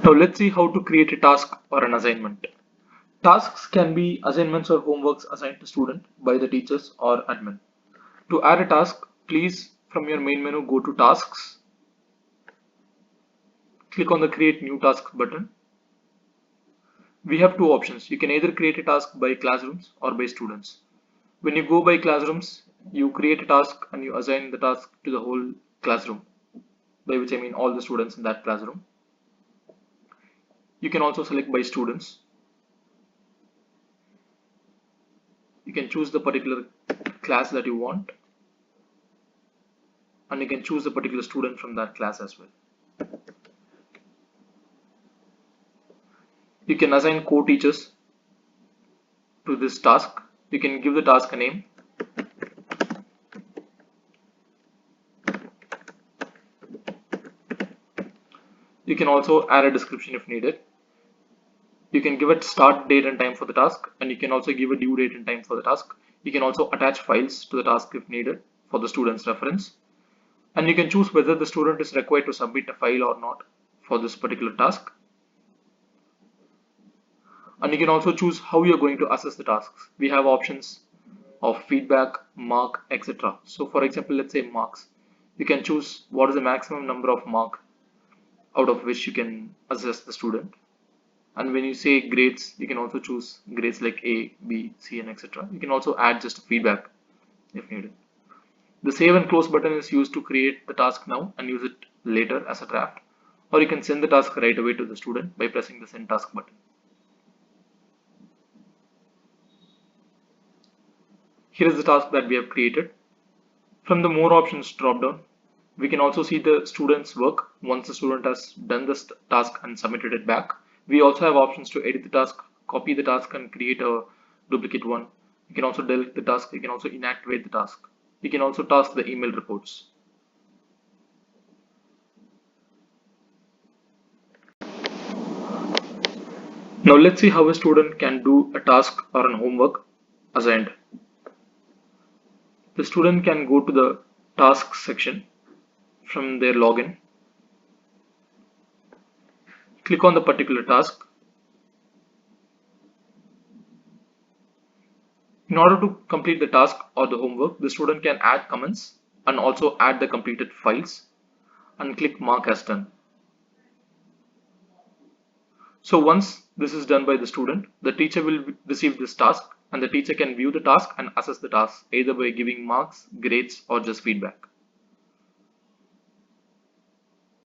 Now let's see how to create a task or an assignment. Tasks can be assignments or homeworks assigned to student by the teachers or admin. To add a task, please from your main menu go to tasks, click on the create new task button. We have two options. You can either create a task by classrooms or by students. When you go by classrooms, you create a task and you assign the task to the whole classroom, by which I mean all the students in that classroom. You can also select by students. You can choose the particular class that you want, and you can choose a particular student from that class as well. You can assign co-teachers to this task. You can give the task a name. You can also add a description if needed. You can give it start date and time for the task, and you can also give a due date and time for the task. You can also attach files to the task if needed for the student's reference. And you can choose whether the student is required to submit a file or not for this particular task. And you can also choose how you're going to assess the tasks. We have options of feedback, mark, etc. So for example, let's say marks. You can choose what is the maximum number of mark out of which you can assess the student. And when you say grades, you can also choose grades like A, B, C, and etc. You can also add just feedback if needed. The save and close button is used to create the task now and use it later as a draft, or you can send the task right away to the student by pressing the send task button. Here is the task that we have created. From the more options drop down, we can also see the student's work once the student has done this task and submitted it back. We also have options to edit the task, copy the task and create a duplicate one. You can also delete the task. You can also inactivate the task. You can also task the email reports. Now let's see how a student can do a task or an homework assigned. The student can go to the tasks section from their login, click on the particular task. In order to complete the task or the homework, the student can add comments and also add the completed files and click mark as done. So once this is done by the student, the teacher will receive this task and the teacher can view the task and assess the task either by giving marks, grades, or just feedback.